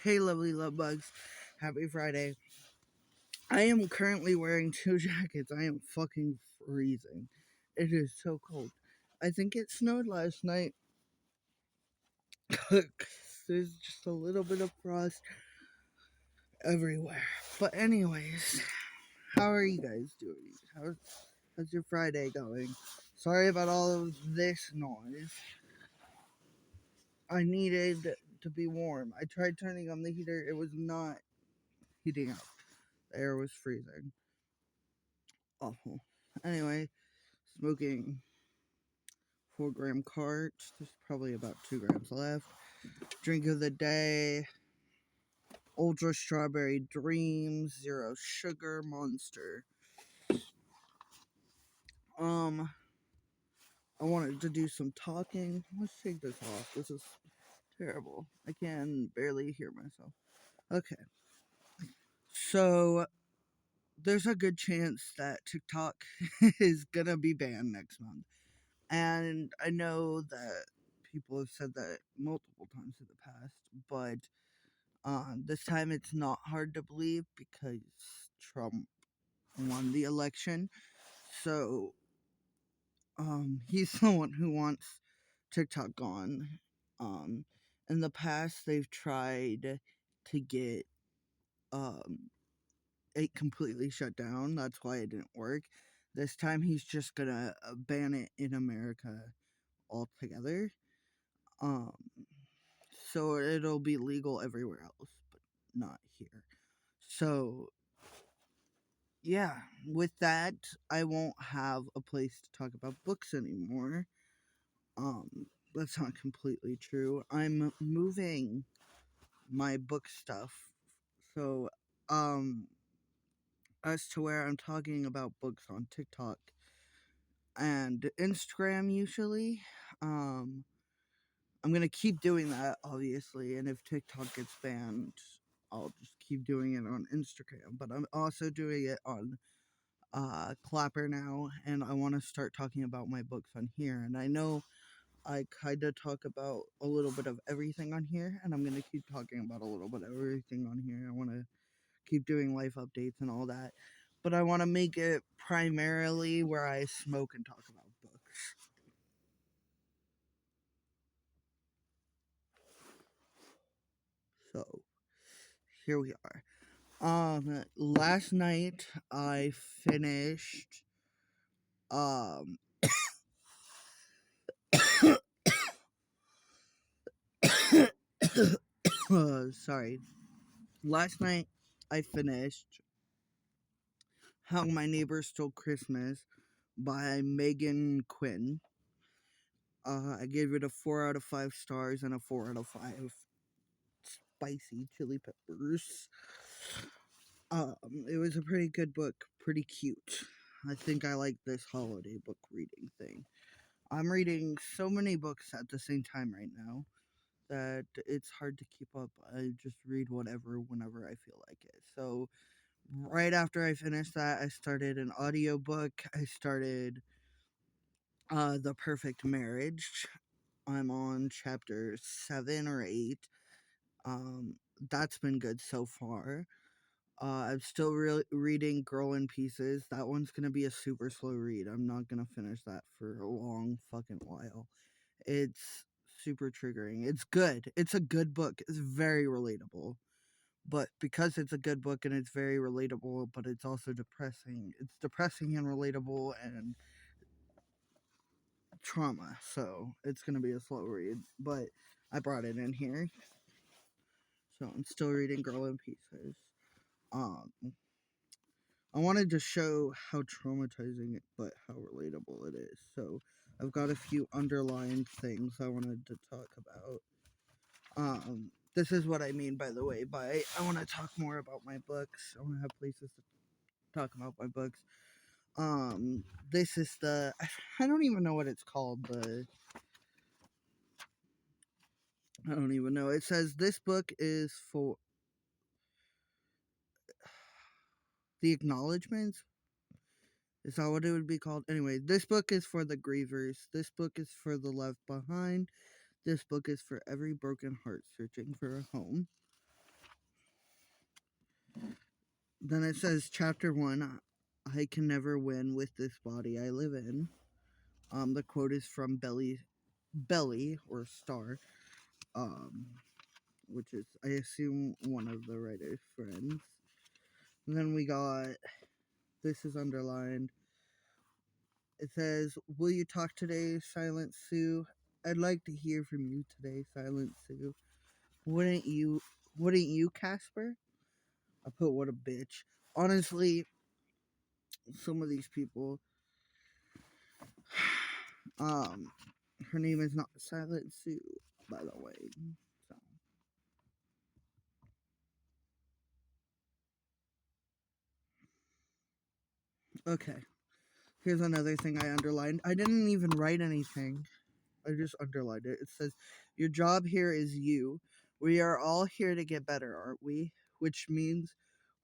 Hey, lovely love bugs. Happy Friday. I am currently wearing two jackets. I am fucking freezing. It is so cold. I think it snowed last night. There's just a little bit of frost everywhere. But, anyways, how are you guys doing? How's your Friday going? Sorry about all of this noise. I needed to be warm. I tried turning on the heater, it was not heating up. The air was freezing. Awful. Anyway, smoking 4-gram carts. There's probably about 2 grams left. Drink of the day: Ultra Strawberry Dream, Zero Sugar Monster. I wanted to do some talking. Let's take this off. This is terrible. I can barely hear myself. Okay. So, there's a good chance that TikTok is gonna be banned next month. And I know that people have said that multiple times in the past, but this time it's not hard to believe because Trump won the election. So he's the one who wants TikTok gone. In the past, they've tried to get it completely shut down. That's why it didn't work. This time he's just gonna ban it in America altogether. Um, so it'll be legal everywhere else, but not here. So yeah, with that, I won't have a place to talk about books anymore. That's not completely true. I'm moving my book stuff. So, as to where I'm talking about books on TikTok and Instagram usually. I'm gonna keep doing that, obviously, and if TikTok gets banned, I'll just keep doing it on Instagram. But I'm also doing it on Clapper now, and I want to start talking about my books on here. And I know I kind of talk about a little bit of everything on here, and I'm gonna keep talking about a little bit of everything on here. I want to keep doing life updates and all that, but I want to make it primarily where I smoke and talk about books. So here we are. Last night I finished um sorry. Last night I finished How My Neighbor Stole Christmas by Megan Quinn. I gave it a 4 out of 5 stars and a 4 out of 5 spicy chili peppers. It was a pretty good book, pretty cute. I think I like this holiday book reading thing. I'm reading so many books at the same time right now that it's hard to keep up. I just read whatever whenever I feel like it. So right after I finished that, I started an audiobook. I started The Perfect Marriage. I'm on chapter 7 or 8. That's been good so far. I'm still reading Girl in Pieces. That one's gonna be a super slow read. I'm not gonna finish that for a long fucking while. It's super triggering. It's good. It's a good book. It's very relatable. But because it's a good book and it's very relatable, but it's also depressing. It's depressing and relatable and trauma. So it's gonna be a slow read. But I brought it in here. So I'm still reading Girl in Pieces. Um I wanted to show how traumatizing but how relatable it is. So I've got a few underlying things I wanted to talk about. This is what I mean, by the way, by I want to talk more about my books. I want to have places to talk about my books. This is I don't even know what it's called. I don't even know. It says this book is for the acknowledgments. Is that what it would be called? Anyway, this book is for the grievers. This book is for the left behind. This book is for every broken heart searching for a home. Then it says, Chapter 1, I can never win with this body I live in. The quote is from Belly, or Star, um, which is, I assume, one of the writer's friends. And then we got, this is underlined. It says, will you talk today, Silent Sue? I'd like to hear from you today, Silent Sue. Wouldn't you, Casper? I put, what a bitch. Honestly, some of these people, her name is not Silent Sue, by the way. So. Okay. Here's another thing I underlined. I didn't even write anything. I just underlined it. It says, your job here is you. We are all here to get better, aren't we? Which means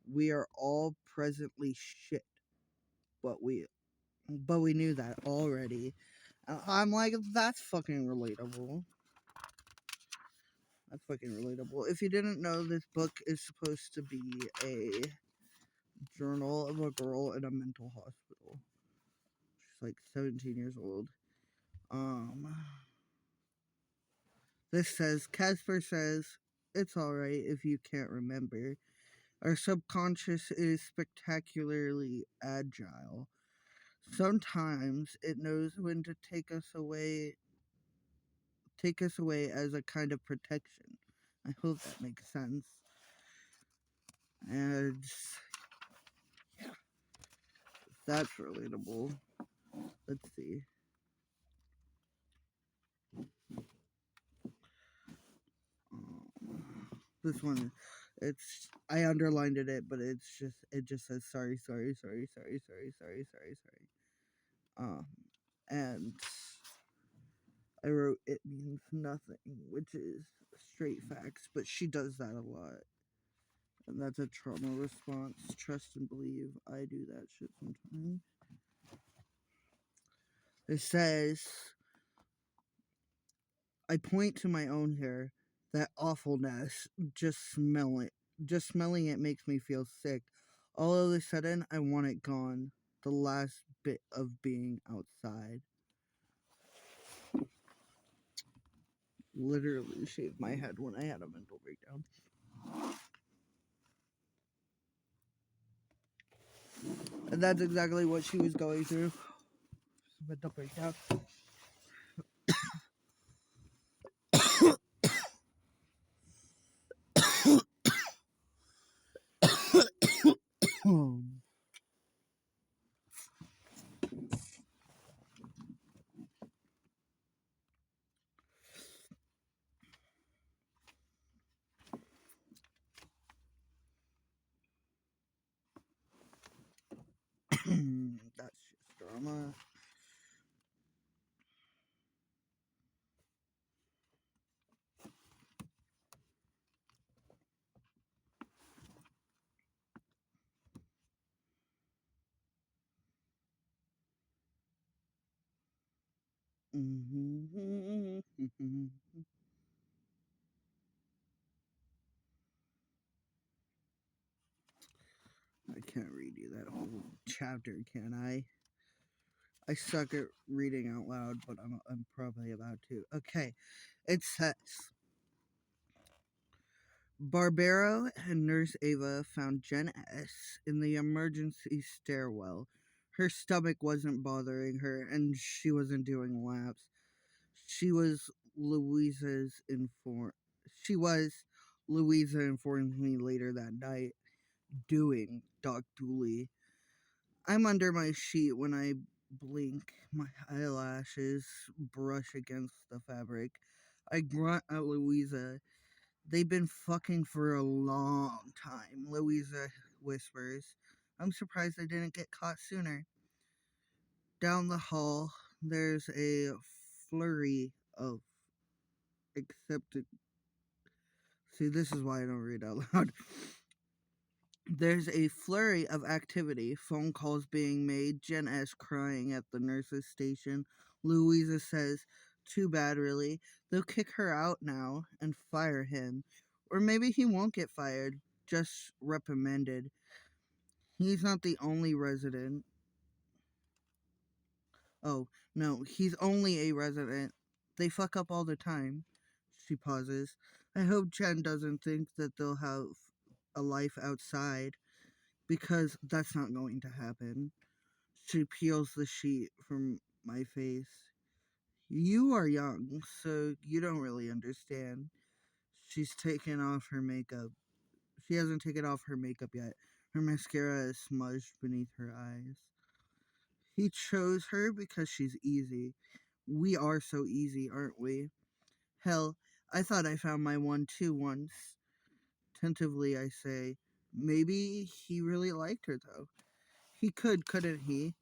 we are all presently shit. But we knew that already. I'm like, that's fucking relatable. That's fucking relatable. If you didn't know, this book is supposed to be a journal of a girl in a mental hospital. She's like 17 years old. This says, Casper says, it's alright if you can't remember. Our subconscious is spectacularly agile. Sometimes it knows when to take us away as a kind of protection. I hope that makes sense. And yeah, that's relatable. Let's see. This one, I underlined it, but it just says sorry. And I wrote, it means nothing, which is straight facts, but she does that a lot. And that's a trauma response. Trust and believe. I do that shit sometimes. It says, I point to my own hair. That awfulness. Just smell it. Just smelling it makes me feel sick. All of a sudden, I want it gone. The last bit of being outside. Literally shaved my head when I had a mental breakdown. And that's exactly what she was going through. Mental breakdown. That's just drama. I can't read you that whole chapter, can I? I suck at reading out loud, but I'm probably about to. Okay, it says, Barbaro and Nurse Ava found Jen S. in the emergency stairwell. Her stomach wasn't bothering her, and she wasn't doing laps. She was Louisa's inform. She was Louisa informed me later that night. Doing, Doc Dooley. I'm under my sheet when I blink. My eyelashes brush against the fabric. I grunt at Louisa. They've been fucking for a long time, Louisa whispers. I'm surprised I didn't get caught sooner. Down the hall, there's a flurry of accepted. See, this is why I don't read out loud. There's a flurry of activity, phone calls being made, Jen S. crying at the nurse's station. Louisa says, too bad, really. They'll kick her out now and fire him. Or maybe he won't get fired. just reprimanded. He's not the only resident. Oh, no, he's only a resident. They fuck up all the time. She pauses. I hope Jen doesn't think that they'll have a life outside, because that's not going to happen. She peels the sheet from my face. You are young, so you don't really understand. She's taken off her makeup. She hasn't taken off her makeup yet. Her mascara is smudged beneath her eyes. He chose her because she's easy. We are so easy, aren't we? Hell, I thought I found my one too once. Tentatively, I say, maybe he really liked her, though. He couldn't he?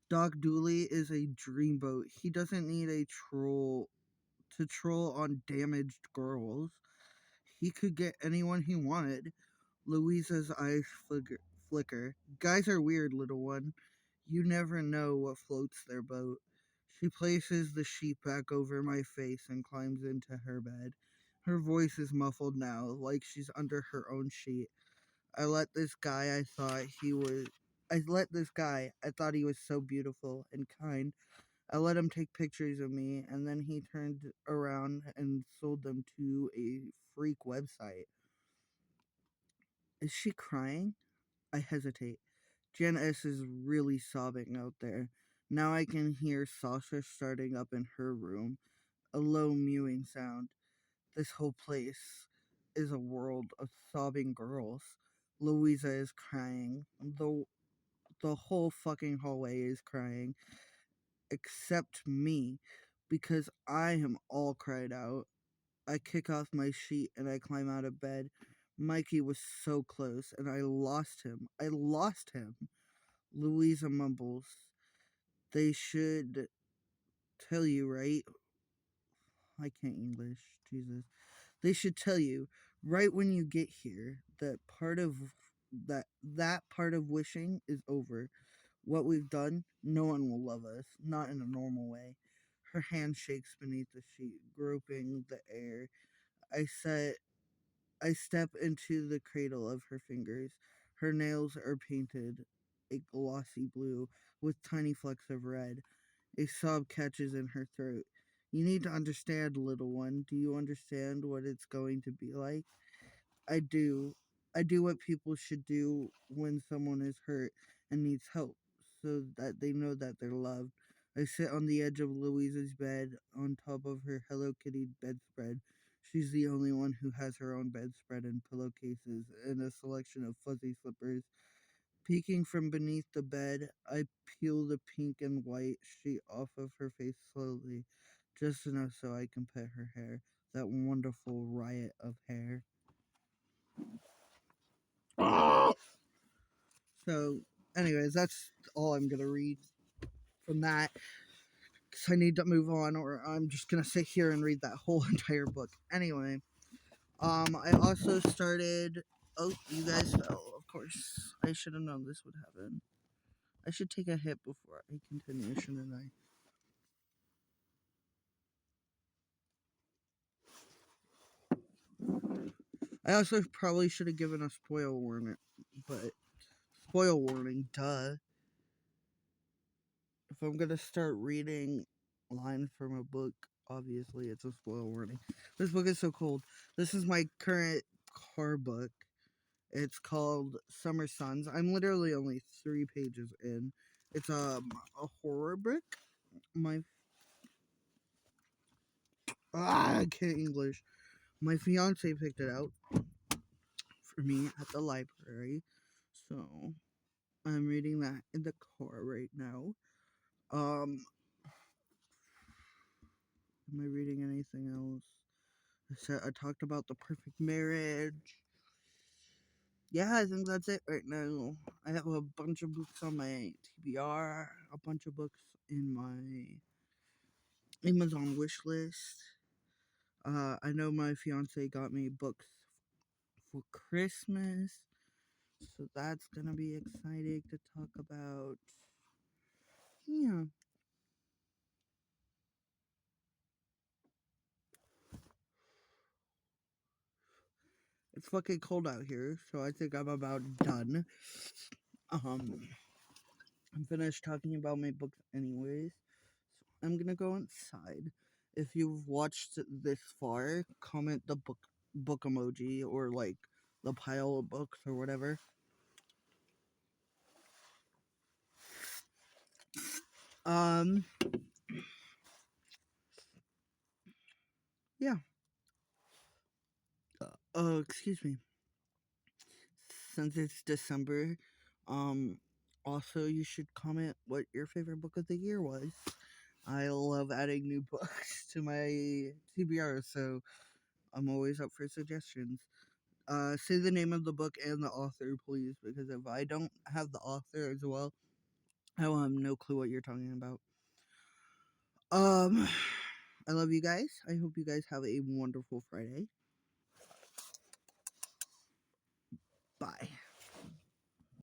Doc Dooley is a dreamboat. He doesn't need a troll to troll on damaged girls. He could get anyone he wanted. Louisa's eyes flicker. Guys are weird, little one. You never know what floats their boat. She places the sheet back over my face and climbs into her bed. Her voice is muffled now, like she's under her own sheet. I let this guy I thought he was I let this guy I thought he was so beautiful and kind. I let him take pictures of me, and then he turned around and sold them to a freak website. Is she crying? I hesitate. Jen S. is really sobbing out there. Now I can hear Sasha starting up in her room, a low mewing sound. This whole place is a world of sobbing girls. Louisa is crying. The whole fucking hallway is crying, except me, because I am all cried out. I kick off my sheet and I climb out of bed. Mikey was so close, and I lost him. I lost him. Louisa mumbles, they should tell you, right? I can't English, Jesus. They should tell you right when you get here that that part of wishing is over. What we've done, no one will love us, not in a normal way. Her hand shakes beneath the sheet, groping the air. I set I step into the cradle of her fingers. Her nails are painted a glossy blue with tiny flecks of red. A sob catches in her throat. You need to understand, little one. Do you understand what it's going to be like? I do. I do what people should do when someone is hurt and needs help, so that they know that they're loved. I sit on the edge of Louisa's bed, on top of her Hello Kitty bedspread. She's the only one who has her own bedspread and pillowcases and a selection of fuzzy slippers. Peeking from beneath the bed, I peel the pink and white sheet off of her face slowly, just enough so I can pet her hair, that wonderful riot of hair. So, anyways, that's all I'm gonna read from that, because I need to move on, or I'm just gonna sit here and read that whole entire book. Anyway, I also started. Oh, you guys fell. Of course, I should have known this would happen. I should take a hit before I continue, shouldn't I? I also probably should have given a spoil warning, duh. If I'm gonna start reading lines from a book, obviously it's a spoil warning. This book is so cold. This is my current car book. It's called Summer Suns. I'm literally only 3 pages in. It's a horror book. My I can't English. My fiance picked it out for me at the library, so I'm reading that in the car right now. Um, am I reading anything else? I talked about The Perfect Marriage. Yeah, I think that's it right now. I have a bunch of books on my TBR, a bunch of books in my Amazon wish list. I know my fiance got me books for Christmas, so that's gonna be exciting to talk about. Yeah. It's fucking cold out here, so I think I'm about done. Um, I'm finished talking about my books anyways. So I'm gonna go inside. If you've watched this far, comment the book emoji or like the pile of books or whatever. Um, yeah. Excuse me. Since it's December, um, also you should comment what your favorite book of the year was. I love adding new books to my TBR, so I'm always up for suggestions. Say the name of the book and the author, please, because if I don't have the author as well, I will have no clue what you're talking about. Um, I love you guys. I hope you guys have a wonderful Friday.